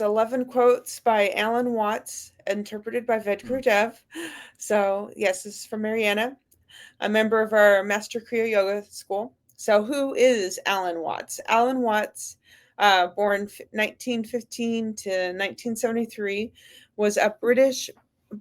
11 quotes by Alan Watts, interpreted by Vedguru Dev. So, yes, this is from Mariana, a member of our Master Kriya Yoga School. So, who is Alan Watts? Alan Watts, born 1915 to 1973, was a British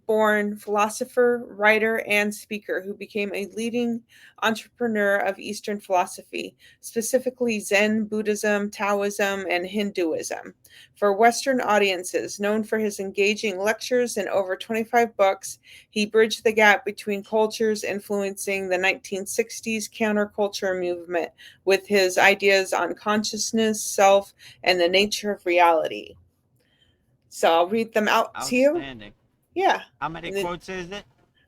born philosopher, writer, and speaker who became a leading entrepreneur of Eastern philosophy, specifically Zen, Buddhism, Taoism, and Hinduism. For Western audiences, known for his engaging lectures and over 25 books, he bridged the gap between cultures, influencing the 1960s counterculture movement with his ideas on consciousness, self, and the nature of reality. So I'll read them out to you. Outstanding. Yeah. How many And then quotes is it?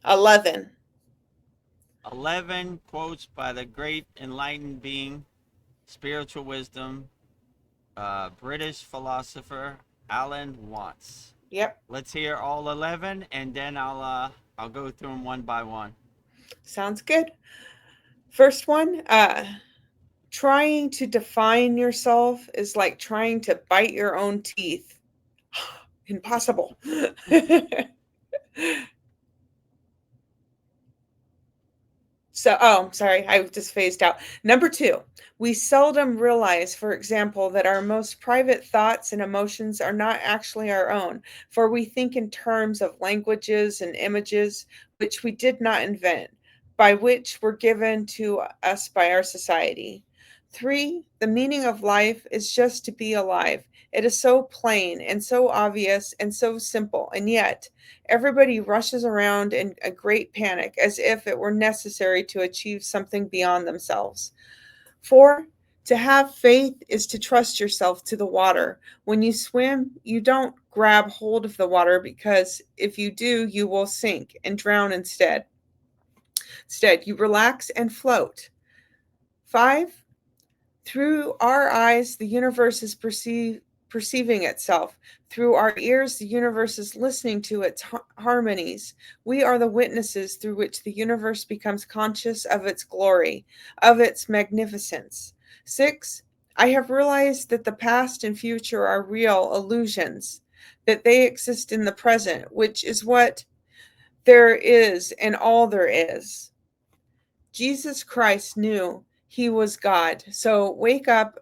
11. 11 quotes by the great enlightened being, spiritual wisdom, British philosopher Alan Watts. Yep. Let's hear all 11, and then I'll go through them one by one. Sounds good. First one, trying to define yourself is like trying to bite your own teeth. Impossible. So, oh, sorry, I just phased out. Number 2, we seldom realize, for example, that our most private thoughts and emotions are not actually our own, for we think in terms of languages and images which we did not invent, by which were given to us by our society. 3, the meaning of life is just to be alive. It is so plain and so obvious and so simple, and yet everybody rushes around in a great panic as if it were necessary to achieve something beyond themselves. 4, to have faith is to trust yourself to the water. When you swim, you don't grab hold of the water because if you do, you will sink and drown instead. Instead, you relax and float. 5, through our eyes, the universe is perceiving itself. Through our ears, the universe is listening to its harmonies. We are the witnesses through which the universe becomes conscious of its glory, of its magnificence. 6, I have realized that the past and future are real illusions, that they exist in the present, which is what there is and all there is. Jesus Christ knew he was God. So wake up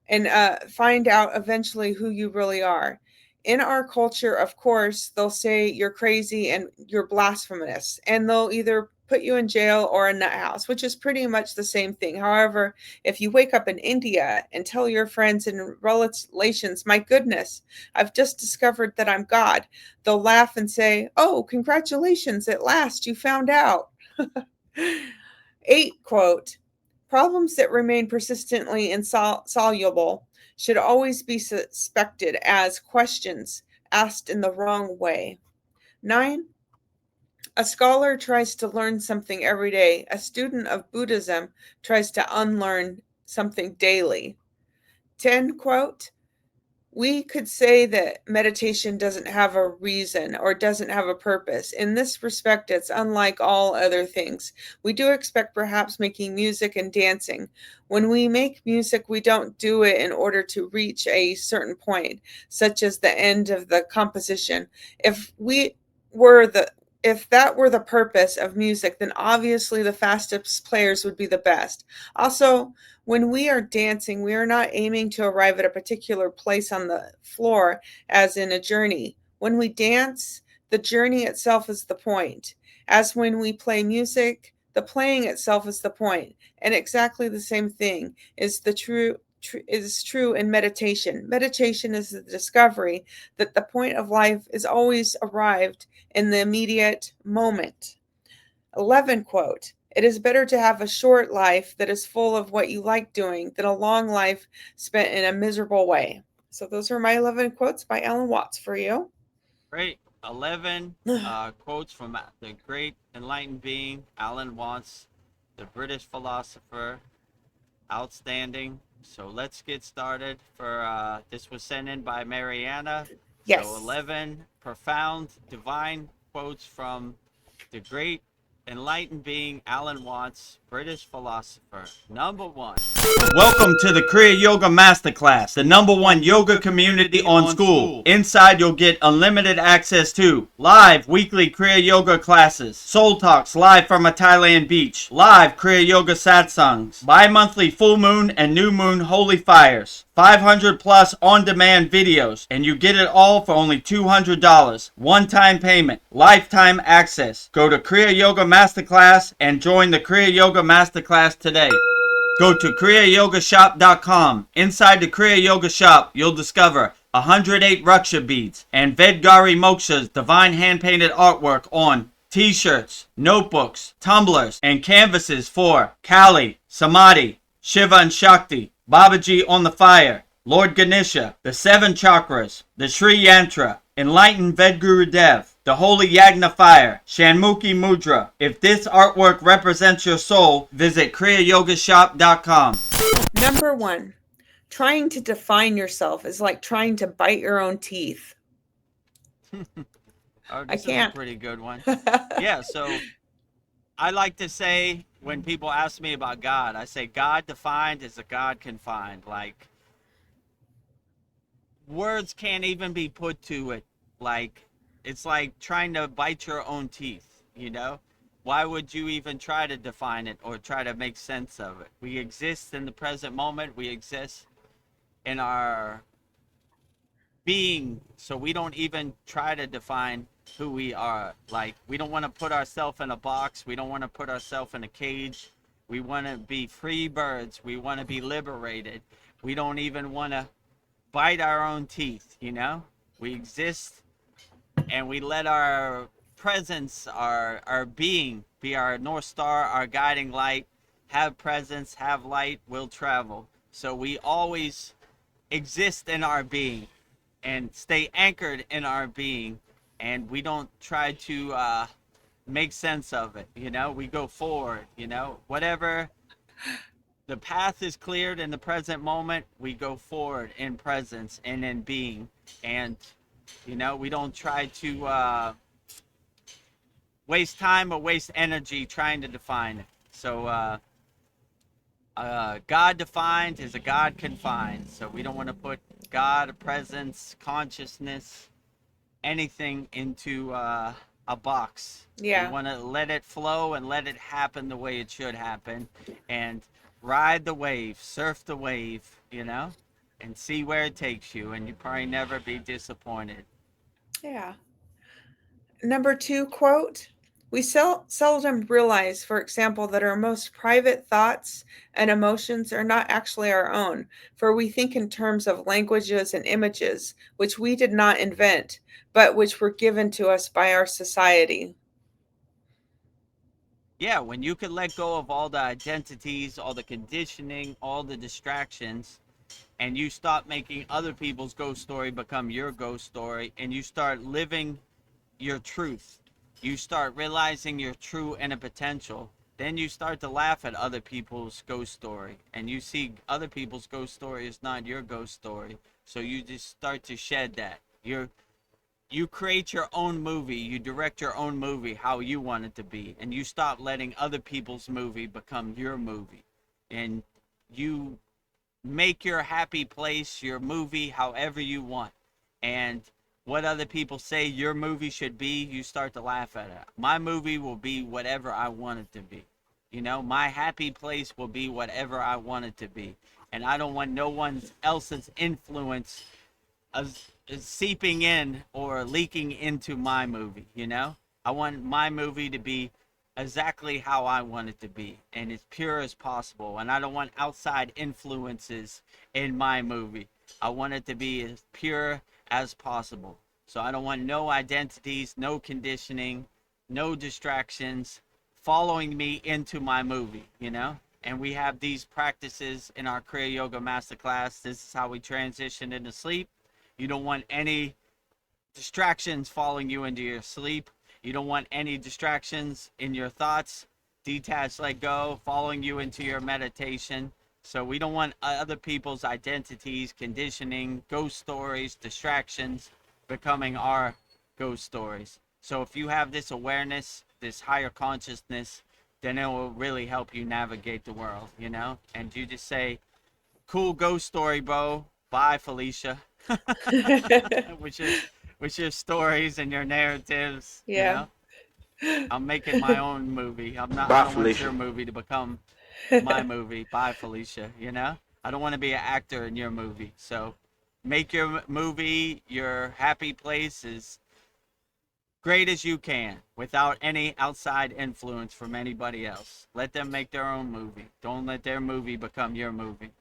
and find out eventually who you really are. In our culture, of course, they'll say you're crazy and you're blasphemous, and they'll either put you in jail or a nut house, which is pretty much the same thing. However, if you wake up in India and tell your friends and relations, my goodness, I've just discovered that I'm God, they'll laugh and say, oh, congratulations, at last you found out. 8 quote, problems that remain persistently insoluble should always be suspected as questions asked in the wrong way. 9, a scholar tries to learn something every day. A student of Buddhism tries to unlearn something daily. 10 quote, we could say that meditation doesn't have a reason or doesn't have a purpose. In this respect, it's unlike all other things. We do expect perhaps making music and dancing. When we make music, we don't do it in order to reach a certain point, such as the end of the composition. If we were the if that were the purpose of music, then obviously the fastest players would be the best. Also, when we are dancing, we are not aiming to arrive at a particular place on the floor, as in a journey. When we dance, the journey itself is the point. As when we play music, the playing itself is the point. And exactly the same thing is true in meditation. Meditation is the discovery that the point of life is always arrived in the immediate moment. 11 quote, it is better to have a short life that is full of what you like doing than a long life spent in a miserable way. So those are my 11 quotes by Alan Watts for you. Great. 11 quotes from the great enlightened being, Alan Watts, the British philosopher. Outstanding. So let's get started. This was sent in by Mariana. So Yes. 11 profound divine quotes from the great enlightened being, Alan Watts, British philosopher. Number one. Welcome to the Kriya Yoga Masterclass, the number one yoga community on SKOOL. Inside, you'll get unlimited access to live weekly Kriya Yoga classes, soul talks live from a Thailand beach, live Kriya Yoga satsangs, bi-monthly full moon and new moon holy fires, 500 plus on-demand videos, and you get it all for only $200. One-time payment, lifetime access. Go to Kriya Yoga Masterclass and join the Kriya Yoga Masterclass today. Go to kriyayogamasterclass.com. Inside the Kriya Yoga shop, you'll discover 108 Raksha beads and Vedgari Moksha's divine hand-painted artwork on t-shirts, notebooks, tumblers, and canvases for Kali, Samadhi, Shiva and Shakti, Babaji on the fire, Lord Ganesha, the 7 chakras, the Sri Yantra, Enlightened Vedguru Dev, the Holy Yagna Fire, Shanmukhi Mudra. If this artwork represents your soul, visit kriyayogashop.com. Number 1. Trying to define yourself is like trying to bite your own teeth. Oh, I this is can't. a pretty good one. Yeah, so I like to say when people ask me about God, I say God defined is a God confined. Like, words can't even be put to it. Like, it's like trying to bite your own teeth, you know? Why would you even try to define it or try to make sense of it? We exist in the present moment. We exist in our being, so we don't even try to define who we are. Like, we don't want to put ourselves in a box. We don't want to put ourselves in a cage. We want to be free birds. We want to be liberated. We don't even want to bite our own teeth, you know? We exist and we let our presence, our being, be our North Star, our guiding light. Have presence, have light, will travel. So we always exist in our being and stay anchored in our being, and we don't try to make sense of it, you know? We go forward, you know? Whatever the path is cleared in the present moment, we go forward in presence and in being. And, you know, we don't try to waste time or waste energy trying to define it. So God defined is a God confined. So we don't want to put God, presence, consciousness, anything into a box. Yeah. We want to let it flow and let it happen the way it should happen, and ride the wave, surf the wave, you know, and see where it takes you, and you probably never be disappointed. Yeah. Number 2 quote. We seldom realize, for example, that our most private thoughts and emotions are not actually our own, for we think in terms of languages and images, which we did not invent, but which were given to us by our society. Yeah, when you can let go of all the identities, all the conditioning, all the distractions, and you stop making other people's ghost story become your ghost story, and you start living your truth, you start realizing your true inner potential, then you start to laugh at other people's ghost story, and you see other people's ghost story is not your ghost story. So you just start to shed that. You create your own movie, you direct your own movie how you want it to be, and you stop letting other people's movie become your movie. And you make your happy place your movie however you want. And what other people say your movie should be, you start to laugh at it. My movie will be whatever I want it to be. You know, my happy place will be whatever I want it to be. And I don't want no one else's influence is seeping in or leaking into my movie, you know? I want my movie to be exactly how I want it to be, and as pure as possible. And I don't want outside influences in my movie. I want it to be as pure as possible. So I don't want no identities, no conditioning, no distractions following me into my movie, you know? And we have these practices in our Kriya Yoga Masterclass. This is how we transition into sleep. You don't want any distractions following you into your sleep. You don't want any distractions in your thoughts. Detach, let go, following you into your meditation. So we don't want other people's identities, conditioning, ghost stories, distractions becoming our ghost stories. So if you have this awareness, this higher consciousness, then it will really help you navigate the world, you know? And you just say, cool ghost story, bro. Bye, Felicia. with your with your stories and your narratives, you Yeah. know? I'm making my own movie. I Bye, don't want Felicia. your movie to become my movie. Bye, Felicia, you know? I don't want to be an actor in your movie. So make your movie your happy place as great as you can without any outside influence from anybody else. Let them make their own movie. Don't let their movie become your movie.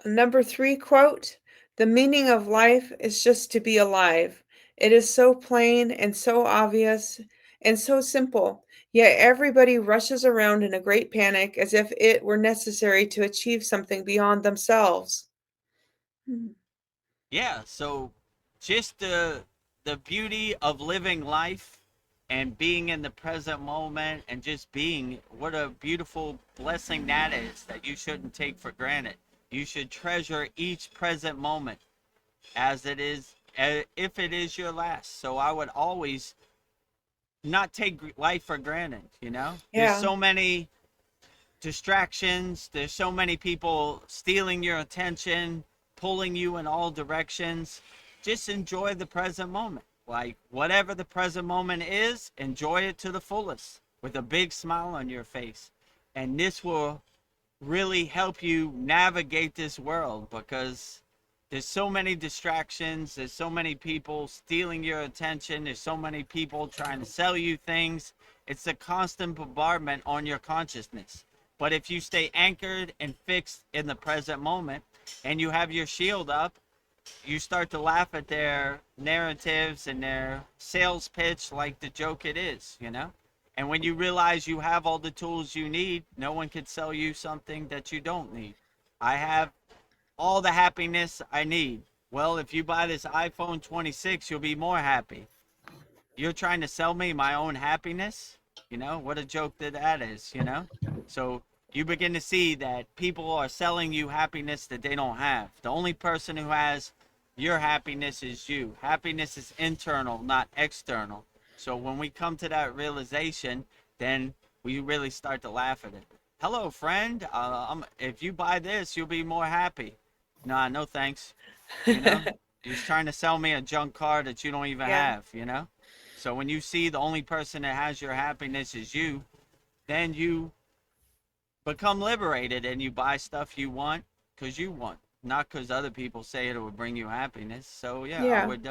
Number 3 quote: "The meaning of life is just to be alive." It is so plain and so obvious and so simple, yet everybody rushes around in a great panic as if it were necessary to achieve something beyond themselves. Mm. Yeah, so just the beauty of living life and being in the present moment and just being, what a beautiful blessing that is, that you shouldn't take for granted. You should treasure each present moment as it is, if it is your last. So I would always not take life for granted, you know? There's Yeah. so many distractions. There's so many people stealing your attention, pulling you in all directions. Just enjoy the present moment. Like, whatever the present moment is, enjoy it to the fullest with a big smile on your face. And this will really help you navigate this world, because there's so many distractions, there's so many people stealing your attention, there's so many people trying to sell you things. It's a constant bombardment on your consciousness. But if you stay anchored and fixed in the present moment and you have your shield up, you start to laugh at their narratives and their sales pitch like the joke it is, you know? And when you realize you have all the tools you need, no one can sell you something that you don't need. I have all the happiness I need. Well, if you buy this iPhone 26, you'll be more happy. You're trying to sell me my own happiness? You know, what a joke that is, you know? So you begin to see that people are selling you happiness that they don't have. The only person who has your happiness is you. Happiness is internal, not external. So when we come to that realization, then we really start to laugh at it. Hello, friend. If you buy this, you'll be more happy. Nah, no thanks. You know, you're just trying to sell me a junk car that you don't even Yeah. have, you know? So when you see the only person that has your happiness is you, then you become liberated and you buy stuff you want because you want, not because other people say it will bring you happiness. So yeah, I Yeah. would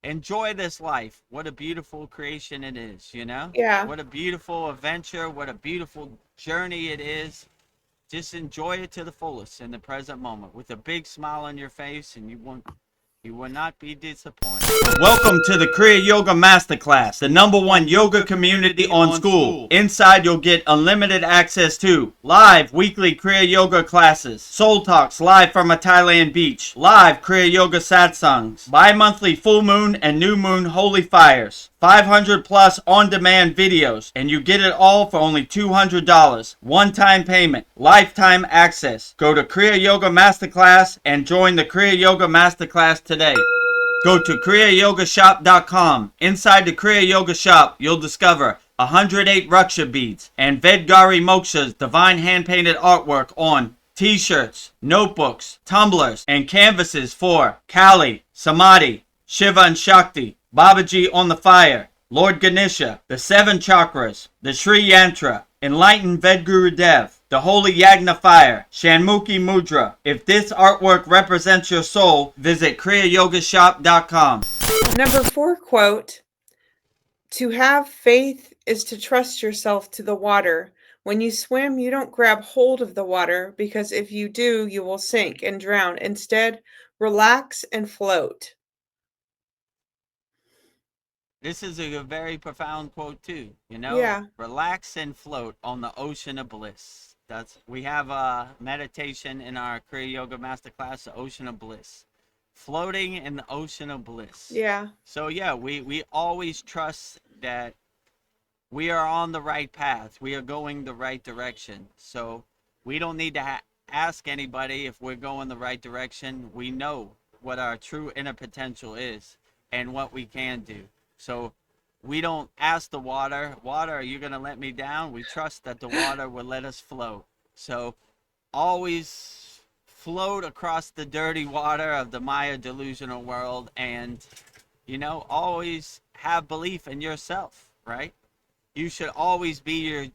enjoy this life. What a beautiful creation it is, you know? Yeah. What a beautiful adventure. What a beautiful journey it is. Just enjoy it to the fullest in the present moment with a big smile on your face, and you will not be disappointed. Welcome to the Kriya Yoga Masterclass, the #1 yoga community on SKOOL. Inside, you'll get unlimited access to live weekly Kriya Yoga classes, soul talks live from a Thailand beach, live Kriya Yoga satsangs, bi-monthly full moon and new moon holy fires, 500 plus on-demand videos, and you get it all for only $200. One-time payment, lifetime access. Go to Kriya Yoga Masterclass and join the Kriya Yoga Masterclass today. Go to kriyayogashop.com. Inside the Kriya Yoga shop, you'll discover 108 Raksha beads and Vedgari Moksha's divine hand-painted artwork on t-shirts, notebooks, tumblers, and canvases for Kali, Samadhi, Shiva and Shakti, Babaji on the fire, Lord Ganesha, the 7 chakras, the Sri Yantra, Enlightened Vedguru Dev, the Holy Yagna Fire, Shanmukhi Mudra. If this artwork represents your soul, visit kriyayogashop.com. Number 4 quote: "To have faith is to trust yourself to the water. When you swim, you don't grab hold of the water, because if you do, you will sink and drown. Instead, relax and float." This is a very profound quote too. You know, Yeah. relax and float on the ocean of bliss. We have a meditation in our Kriya Yoga Masterclass, the ocean of bliss, floating in the ocean of bliss. Yeah. So yeah, we always trust that we are on the right path. We are going the right direction. So we don't need to ask anybody if we're going the right direction. We know what our true inner potential is. and what we can do. So we don't ask the water, water, are you going to let me down? We trust that the water will let us float. So always float across the dirty water of the Maya delusional world, and, always have belief in yourself, right? You should always be your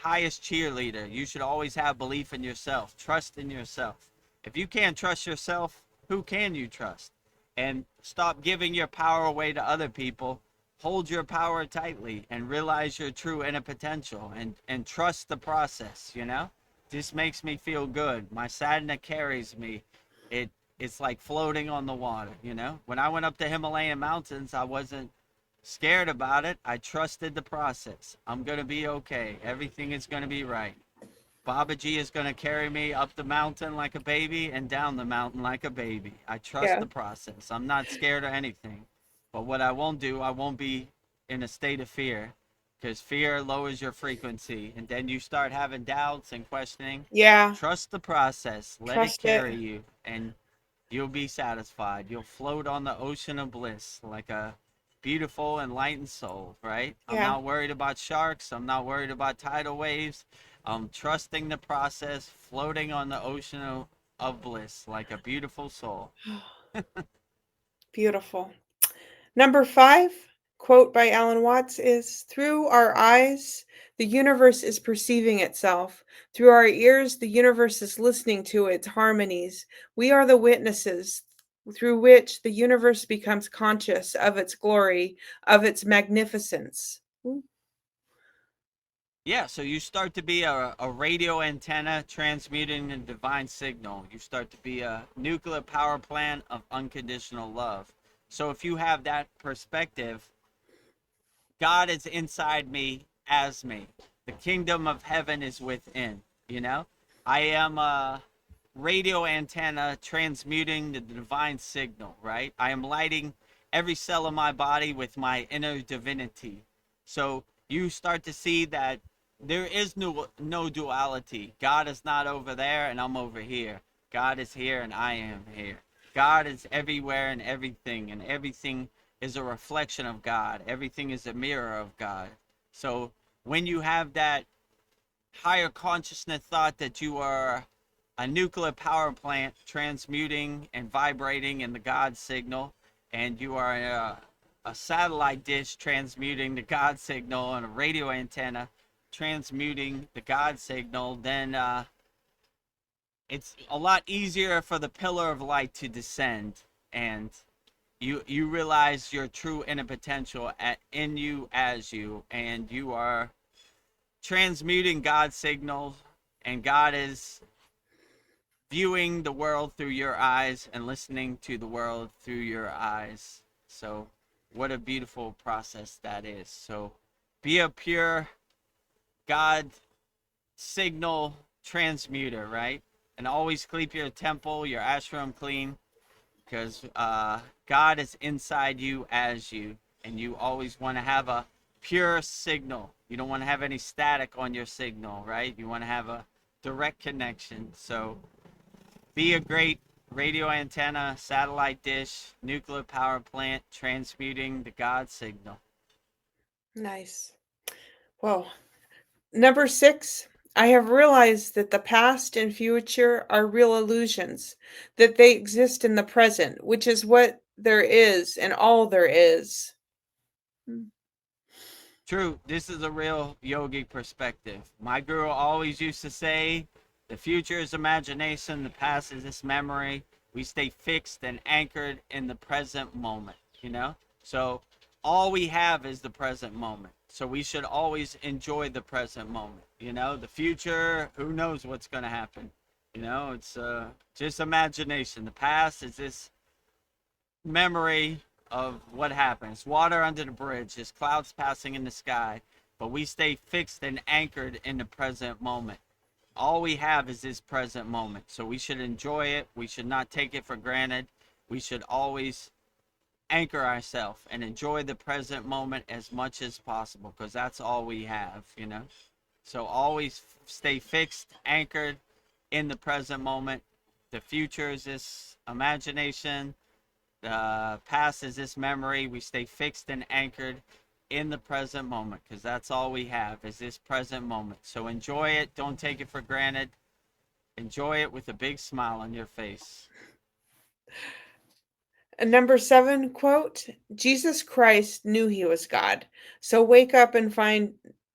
highest cheerleader. You should always have belief in yourself, trust in yourself. If you can't trust yourself, who can you trust? And stop giving your power away to other people. Hold your power tightly and realize your true inner potential, and trust the process. This makes me feel good. My sadhana carries me. It it's like floating on the water. When I went up the Himalayan mountains, I wasn't scared about it. I trusted the process. I'm going to be okay. Everything is going to be right. Babaji is going to carry me up the mountain like a baby and down the mountain like a baby. I trust Yeah. the process. I'm not scared of anything. But what I won't do, I won't be in a state of fear, because fear lowers your frequency. And then you start having doubts and questioning. Yeah. Trust the process. Let it Trust it. carry you. And you'll be satisfied. You'll float on the ocean of bliss like a beautiful, enlightened soul, right? I'm Yeah. not worried about sharks. I'm not worried about tidal waves. I'm trusting the process, floating on the ocean of bliss like a beautiful soul. Beautiful. Number 5, quote by Alan Watts, is through our eyes, the universe is perceiving itself. Through our ears, the universe is listening to its harmonies. We are the witnesses through which the universe becomes conscious of its glory, of its magnificence. Ooh. Yeah, so you start to be a radio antenna transmuting a divine signal. You start to be a nuclear power plant of unconditional love. So if you have that perspective, God is inside me as me. The kingdom of heaven is within, you know? I am a radio antenna transmuting the divine signal, right? I am lighting every cell of my body with my inner divinity. So you start to see that there is no duality. God is not over there and I'm over here. God is here and I am here. God is everywhere and everything is a reflection of God. Everything is a mirror of God. So when you have that higher consciousness thought that you are a nuclear power plant transmuting and vibrating in the God signal, and you are a satellite dish transmuting the God signal, and a radio antenna transmuting the God signal, then it's a lot easier for the pillar of light to descend, and you realize your true inner potential in you as you, and you are transmuting God's signals, and God is viewing the world through your eyes and listening to the world through your eyes. So what a beautiful process that is. So be a pure God signal transmuter, right? And always keep your temple, your ashram clean, because God is inside you as you, and you always want to have a pure signal. You don't want to have any static on your signal, right? You want to have a direct connection. So be a great radio antenna, satellite dish, nuclear power plant, transmuting the God signal. Nice. Whoa. Number 6, I have realized that the past and future are real illusions, that they exist in the present, which is what there is and all there is. Mm. True, this is a real yogic perspective. My guru always used to say, the future is imagination, the past is this memory. We stay fixed and anchored in the present moment. So all we have is the present moment. So we should always enjoy the present moment. The future, who knows what's going to happen? It's just imagination. The past is this memory of what happens. Water under the bridge, there's clouds passing in the sky, but we stay fixed and anchored in the present moment. All we have is this present moment, so we should enjoy it. We should not take it for granted. We should always anchor ourselves and enjoy the present moment as much as possible, because that's all we have. So always stay fixed, anchored in the present moment. The future is this imagination. past is this memory. We stay fixed and anchored in the present moment, because that's all we have is this present moment. So enjoy it. Don't take it for granted. Enjoy it with a big smile on your face. And number 7 quote, Jesus Christ knew he was God. So wake up and find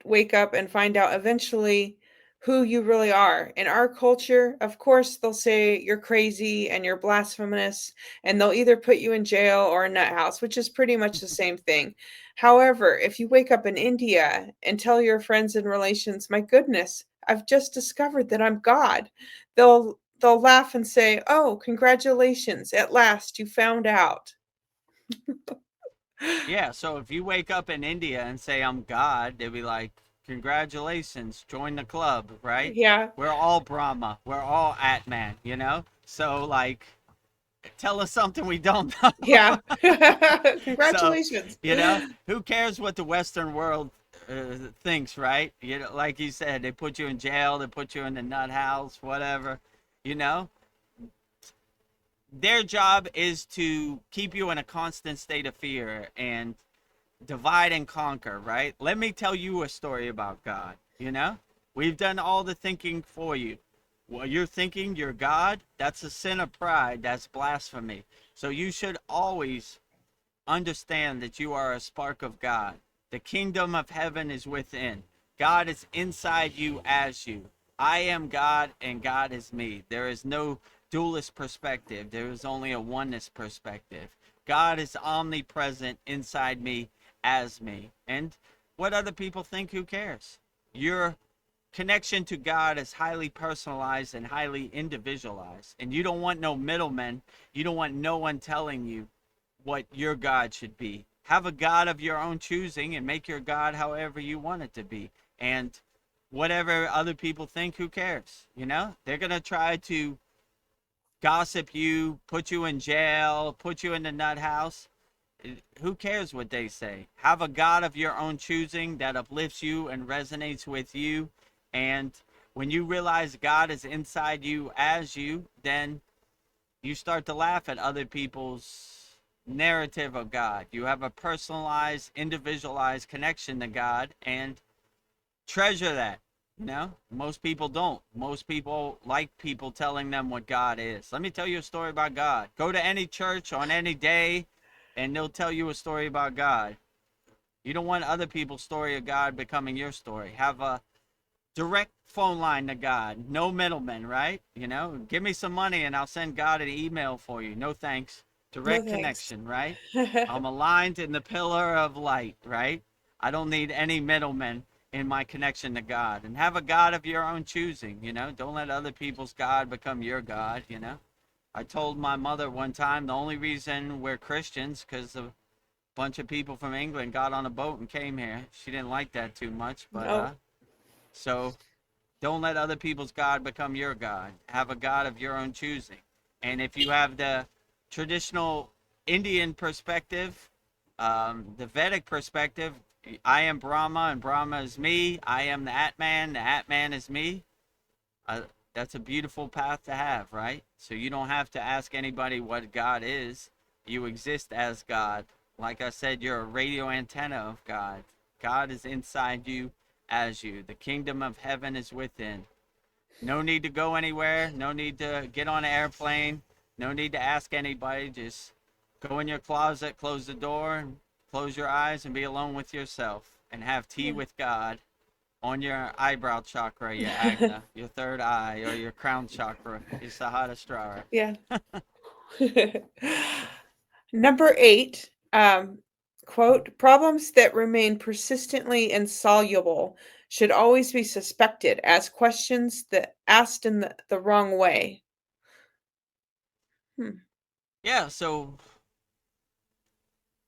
out eventually who you really are. In our culture, of course, they'll say you're crazy and you're blasphemous, and they'll either put you in jail or a nut house, which is pretty much the same thing. However, if you wake up in India and tell your friends and relations, "My goodness, I've just discovered that I'm God," they'll laugh and say, "Oh, congratulations. At last you found out." Yeah, so if you wake up in India and say, I'm God, they'll be like, congratulations, join the club, right? Yeah. We're all Brahma. We're all Atman, you know? So, like, tell us something we don't know. Yeah. So, Congratulations. who cares what the Western world thinks, right? Like you said, they put you in jail, they put you in the nut house, whatever, you know? Their job is to keep you in a constant state of fear and divide and conquer, right? Let me tell you a story about God, you know? We've done all the thinking for you. Well, you're thinking you're God, that's a sin of pride, that's blasphemy. So you should always understand that you are a spark of God. The kingdom of heaven is within. God is inside you as you. I am God and God is me. There is no dualist perspective. There is only a oneness perspective. God is omnipresent inside me as me. And what other people think, who cares? Your connection to God is highly personalized and highly individualized. And you don't want no middlemen. You don't want no one telling you what your God should be. Have a God of your own choosing and make your God however you want it to be. And whatever other people think, who cares? You know, they're going to try to gossip you, put you in jail, put you in the nut house. Who cares what they say? Have a God of your own choosing that uplifts you and resonates with you. And when you realize God is inside you as you, then you start to laugh at other people's narrative of God. You have a personalized, individualized connection to God and treasure that. You know, most people don't. Most people like people telling them what God is. Let me tell you a story about God. Go to any church on any day and they'll tell you a story about God. You don't want other people's story of God becoming your story. Have a direct phone line to God. No middlemen, right? You know, give me some money and I'll send God an email for you. No thanks. No Direct thanks. connection, right? I'm aligned in the pillar of light, right? I don't need any middlemen in my connection to God. And have a God of your own choosing, you know? Don't let other people's God become your God, you know? I told my mother one time the only reason we're Christians because a bunch of people from England got on a boat and came here. She didn't like that too much, but Oh, so don't let other people's God become your God. Have a God of your own choosing. And if you have the traditional Indian perspective, the Vedic perspective, I am Brahma and Brahma is me. I am the Atman. The Atman is me. Uh, that's a beautiful path to have, right? So you don't have to ask anybody what God is. You exist as God. Like I said, you're a radio antenna of God. God is inside you as you. The kingdom of heaven is within. No need to go anywhere. No need to get on an airplane. No need to ask anybody. Just go in your closet, close the door, and close your eyes and be alone with yourself and have tea yeah. with God on your eyebrow chakra, your agna, your third eye, or your crown chakra, your sahasrara. Yeah. Number 8, quote, problems that remain persistently insoluble should always be suspected as questions that asked in the wrong way. Hmm. Yeah, so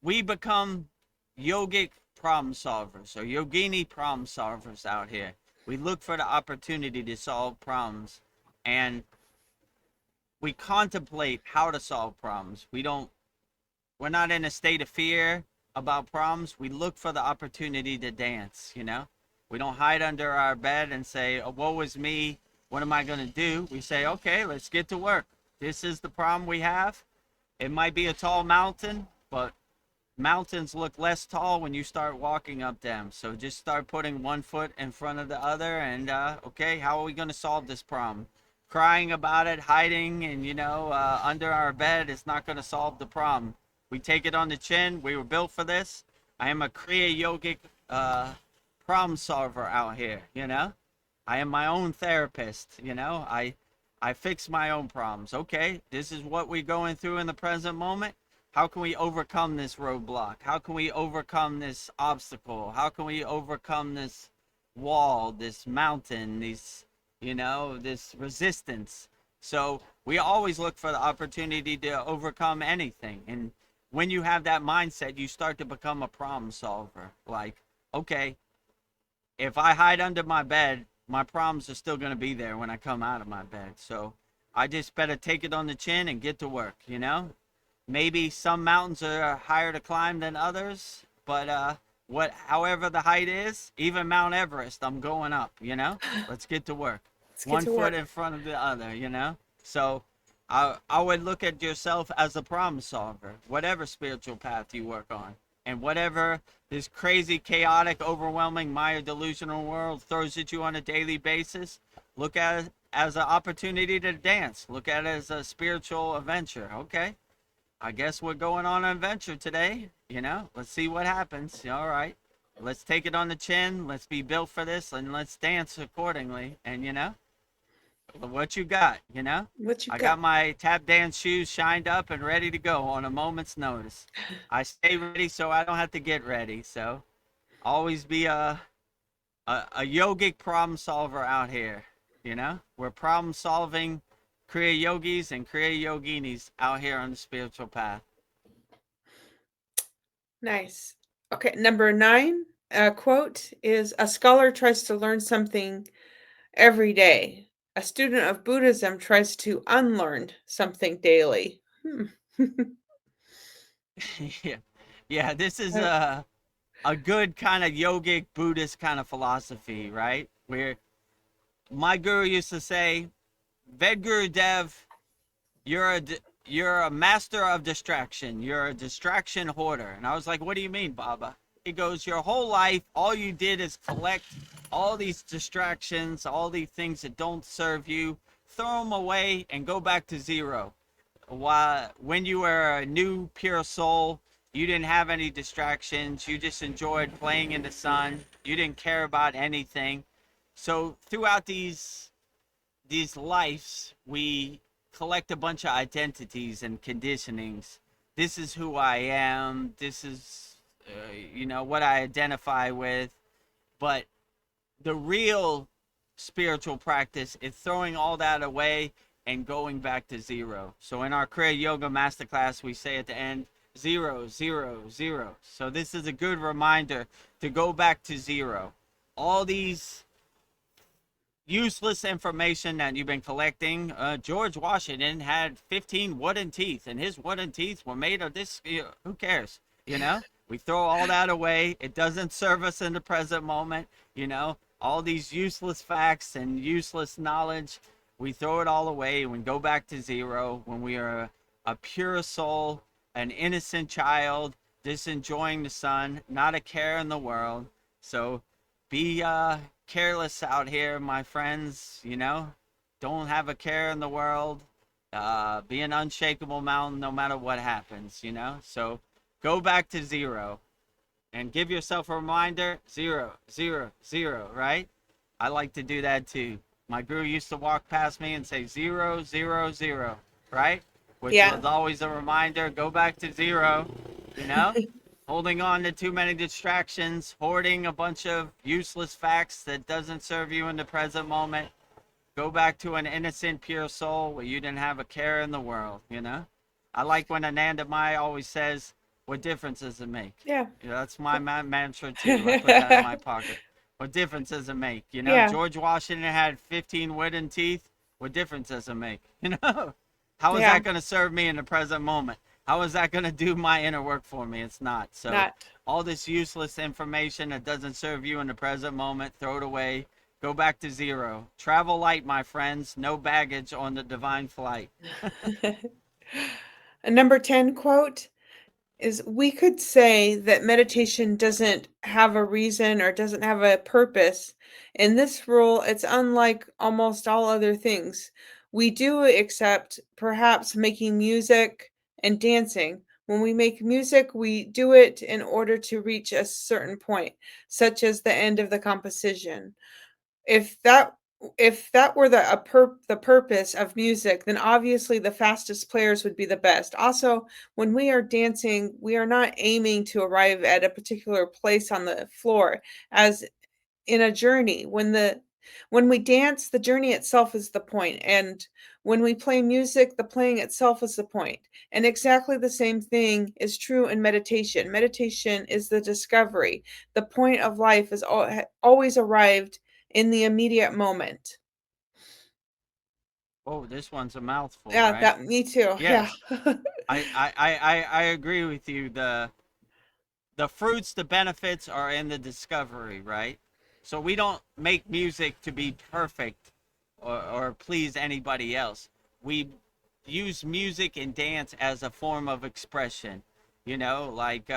we become yogic problem solvers or yogini problem solvers out here. We look for the opportunity to solve problems and we contemplate how to solve problems. We're not in a state of fear about problems. We look for the opportunity to dance, you know? We don't hide under our bed and say, oh, woe is me. What am I going to do? We say, okay, let's get to work. This is the problem we have. It might be a tall mountain, but mountains look less tall when you start walking up them. So just start putting one foot in front of the other, and okay, how are we going to solve this problem? Crying about it, hiding, and under our bed is not going to solve the problem. We take it on the chin. We were built for this. I am a Kriya yogic problem solver out here. I am my own therapist. I fix my own problems. Okay, this is what we're going through in the present moment. How can we overcome this roadblock? How can we overcome this obstacle? How can we overcome this wall, this mountain, this resistance? So we always look for the opportunity to overcome anything. And when you have that mindset, you start to become a problem solver. Like, okay, if I hide under my bed, my problems are still going to be there when I come out of my bed. So I just better take it on the chin and get to work. Maybe some mountains are higher to climb than others, but however the height is, even Mount Everest, I'm going up. Let's get to work. Let's get One to foot work. in front of the other. So I would look at yourself as a problem solver, whatever spiritual path you work on. And whatever this crazy, chaotic, overwhelming, Maya delusional world throws at you on a daily basis, look at it as an opportunity to dance. Look at it as a spiritual adventure. Okay, I guess we're going on an adventure today. Let's see what happens. All right, let's take it on the chin. Let's be built for this, and let's dance accordingly. And what you got? What you I got? got my tap dance shoes shined up and ready to go on a moment's notice. I stay ready so I don't have to get ready. So always be a yogic problem solver out here. We're problem solving Kriya yogis and Kriya yoginis out here on the spiritual path. Nice. Okay, number 9 quote is: a scholar tries to learn something every day. A student of Buddhism tries to unlearn something daily. Yeah, yeah. This is Uh, a good kind of yogic Buddhist kind of philosophy, right? Where my guru used to say, "Vedguru Dev, you're you're a master of distraction. You're a distraction hoarder." And I was like, "What do you mean, Baba?" He goes, "Your whole life, all you did is collect all these distractions, all these things that don't serve you, throw them away, and go back to zero. When you were a new pure soul, you didn't have any distractions. You just enjoyed playing in the sun. You didn't care about anything. So throughout these lives, we collect a bunch of identities and conditionings. This is who I am. This is, what I identify with. But the real spiritual practice is throwing all that away and going back to zero. So in our Kriya Yoga Masterclass, we say at the end, 0, 0, 0. So this is a good reminder to go back to zero. All these useless information that you've been collecting. George Washington had 15 wooden teeth, and his wooden teeth were made of this. Who cares? We throw all that away. It doesn't serve us in the present moment. All these useless facts and useless knowledge, we throw it all away and we go back to zero when we are a pure soul, an innocent child, just enjoying the sun, not a care in the world. So be careless out here, my friends. Don't have a care in the world. Be an unshakable mountain no matter what happens. So go back to zero and give yourself a reminder: 0, 0, 0, right? I like to do that too. My guru used to walk past me and say 0, 0, 0, right? Which yeah. was always a reminder: go back to zero, you know? Holding on to too many distractions, hoarding a bunch of useless facts that doesn't serve you in the present moment. Go back to an innocent, pure soul where you didn't have a care in the world. I like when Ananda Mai always says, what difference does it make? Yeah. That's my mantra too. I put that in my pocket. What difference does it make? Yeah. George Washington had 15 wooden teeth. What difference does it make? How is Yeah. that going to serve me in the present moment? How is that going to do my inner work for me? It's not. So Not. all this useless information that doesn't serve you in the present moment, throw it away. Go back to zero. Travel light, my friends. No baggage on the divine flight. A number 10 quote is, we could say that meditation doesn't have a reason or doesn't have a purpose. In this rule, it's unlike almost all other things. We do accept perhaps making music and dancing. When we make music, we do it in order to reach a certain point, such as the end of the composition. If that if that were the purpose of music, then obviously the fastest players would be the best. Also, when we are dancing, we are not aiming to arrive at a particular place on the floor as in a journey. When we dance, the journey itself is the point, and when we play music, the playing itself is the point. And exactly the same thing is true in meditation. Meditation is the discovery. The point of life is always arrived in the immediate moment. Oh, this one's a mouthful, Yeah, right? that me too. Yeah. Yes. I agree with you. The fruits, the benefits are in the discovery, right? So we don't make music to be perfect or please anybody else. We use music and dance as a form of expression. Like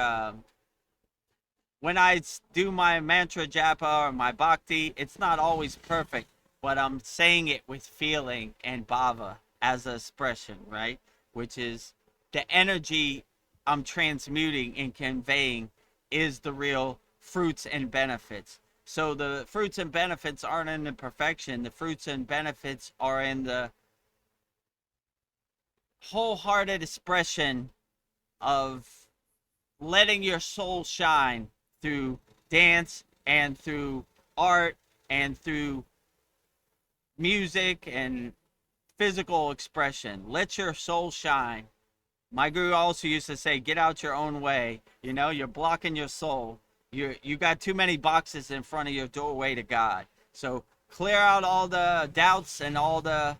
when I do my mantra japa or my bhakti, it's not always perfect, but I'm saying it with feeling and bhava as an expression, right? Which is the energy I'm transmuting and conveying is the real fruits and benefits. So the fruits and benefits aren't in the perfection. The fruits and benefits are in the wholehearted expression of letting your soul shine through dance and through art and through music and physical expression. Let your soul shine. My guru also used to say, get out your own way. You're blocking your soul. You got too many boxes in front of your doorway to God. So clear out all the doubts and all the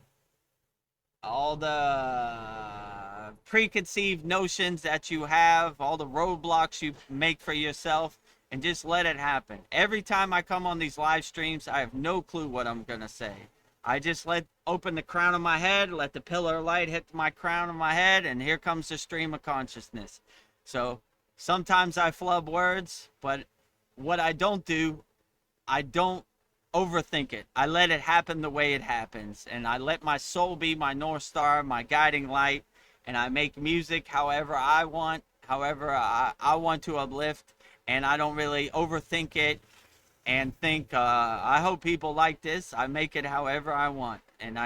preconceived notions that you have, all the roadblocks you make for yourself, and just let it happen. Every time I come on these live streams, I have no clue what I'm going to say. I just open the crown of my head, let the pillar of light hit my crown of my head, and here comes the stream of consciousness. So sometimes I flub words, but what I don't do, I don't overthink it. I let it happen the way it happens. And I let my soul be my North Star, my guiding light. And I make music however I want, however I want to uplift. And I don't really overthink it and think, I hope people like this. I make it however I want. And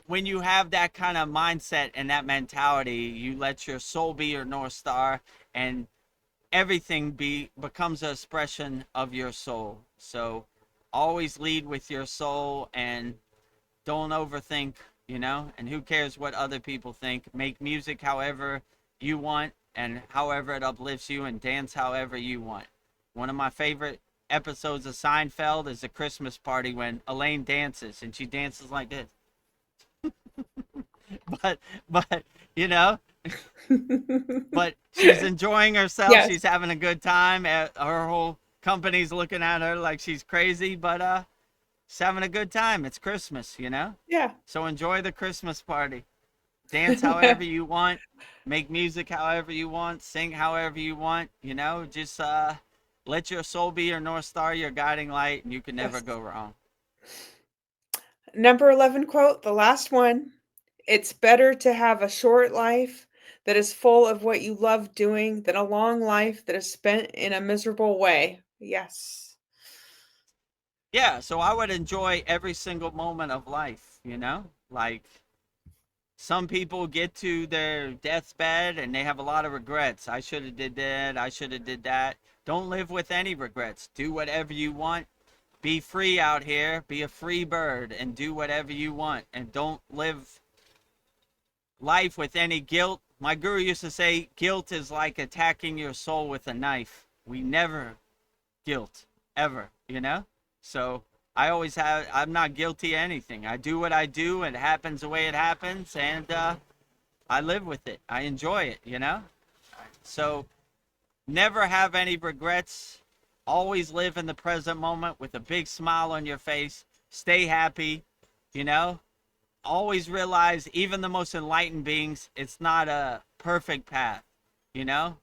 when you have that kind of mindset and that mentality, you let your soul be your North Star, and everything becomes an expression of your soul. So always lead with your soul and don't overthink, and who cares what other people think. Make music however you want and however it uplifts you, and dance however you want. One of my favorite episodes of Seinfeld is the Christmas party when Elaine dances, and she dances like this. but but you know but she's enjoying herself. Yes. She's having a good time. Her whole company's looking at her like she's crazy, but she's having a good time. It's Christmas. Yeah. So enjoy the Christmas party. Dance however you want. Make music however you want. Sing however you want. Just let your soul be your North Star, your guiding light, and you can never Yes. go wrong. Number 11 quote, the last one. It's better to have a short life that is full of what you love doing than a long life that is spent in a miserable way. Yes. Yeah, so I would enjoy every single moment of life. Like some people get to their deathbed and they have a lot of regrets. I should have did that. I should have did that. Don't live with any regrets. Do whatever you want. Be free out here. Be a free bird and do whatever you want. And don't live life with any guilt. My guru used to say guilt is like attacking your soul with a knife. We never guilt ever. So I'm not guilty of anything. I do what I do, and it happens the way it happens, and I live with it. I enjoy it. So never have any regrets. Always live in the present moment with a big smile on your face. Stay happy, you know always realize, even the most enlightened beings, it's not a perfect path, you know?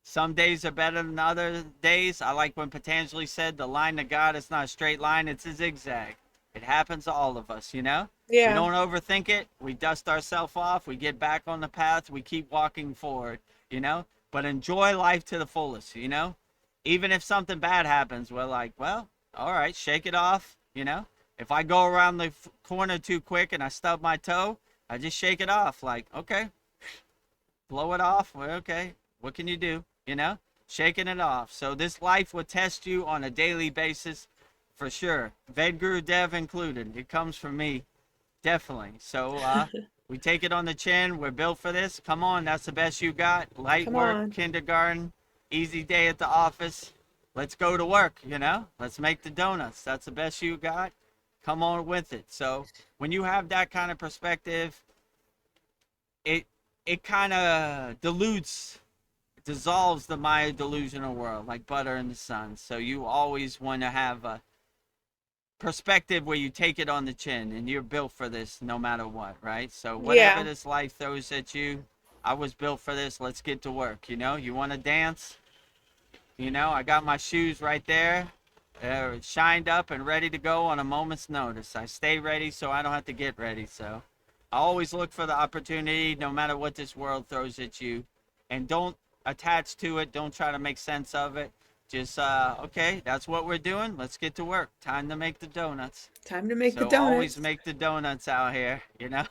Some days are better than other days. I like when Patanjali said the line to God is not a straight line, it's a zigzag. It happens to all of us, you know? We Yeah. don't overthink it. We dust ourselves off. We get back on the path. We keep walking forward, you know? But enjoy life to the fullest, you know? Even if something bad happens, we're like, well, all right, shake it off, you know? If I go around the corner too quick and I stub my toe, I just shake it off. Like, okay, blow it off. Well, okay, what can you do? You know, shaking it off. So this life will test you on a daily basis for sure. Vedguru Dev included. It comes from me, definitely. So we take it on the chin. We're built for this. Come on, that's the best you got. Light Come work, on. kindergarten, easy day at the office. Let's go to work, you know? Let's make the donuts. That's the best you got. Come on with it. So when you have that kind of perspective, it it kind of dissolves the Maya delusional world like butter in the sun. So you always want to have a perspective where you take it on the chin and you're built for this no matter what, right? So whatever Yeah. this life throws at you, I was built for this. Let's get to work. You know, you want to dance? You know, I got my shoes right there, shined up and ready to go on a moment's notice. I stay ready so I don't have to get ready. So I always look for the opportunity no matter what this world throws at you. And don't attach to it. Don't try to make sense of it. Just, okay, that's what we're doing. Let's get to work. Time to make the donuts. Time to make the So always donuts. make the donuts out here, you know?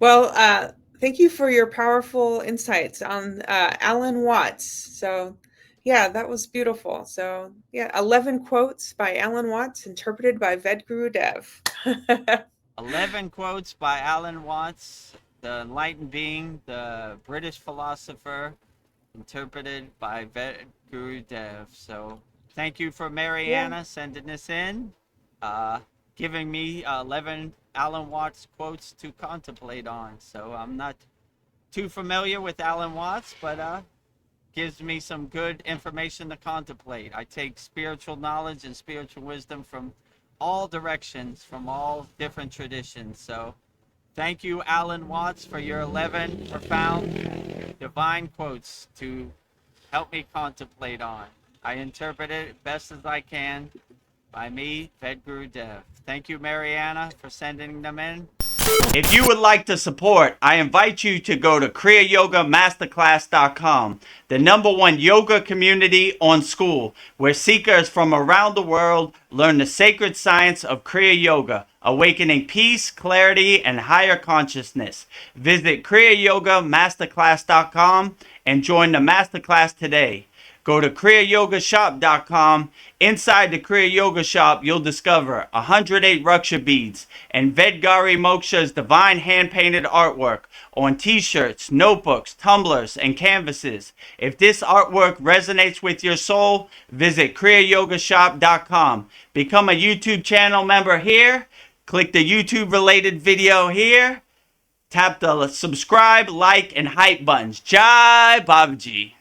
Well, thank you for your powerful insights on Alan Watts. So, yeah, that was beautiful. So, yeah, 11 quotes by Alan Watts, interpreted by Vedguru Dev. 11 quotes by Alan Watts, the enlightened being, the British philosopher, interpreted by Guru Dev. So thank you for Yeah, Mariana sending this in, uh, giving me 11 Alan Watts quotes to contemplate on. So I'm not too familiar with Alan Watts, but gives me some good information to contemplate. I take spiritual knowledge and spiritual wisdom from all directions, from all different traditions. So thank you, Alan Watts, for your 11 profound divine quotes to help me contemplate on. I interpret it best as I can by me, Vedguru Dev. Thank you, Mariana, for sending them in. If you would like to support, I invite you to go to kriyayogamasterclass.com, the #1 yoga community on SKOOL, where seekers from around the world learn the sacred science of Kriya Yoga, awakening peace, clarity, and higher consciousness. Visit kriyayogamasterclass.com and join the masterclass today. Go to kriyayogashop.com. Inside the Kriya Yoga Shop, you'll discover 108 Raksha beads and Vedgari Moksha's divine hand-painted artwork on t-shirts, notebooks, tumblers, and canvases. If this artwork resonates with your soul, visit kriyayogashop.com. Become a YouTube channel member here. Click the YouTube-related video here. Tap the subscribe, like, and hype buttons. Jai Babaji.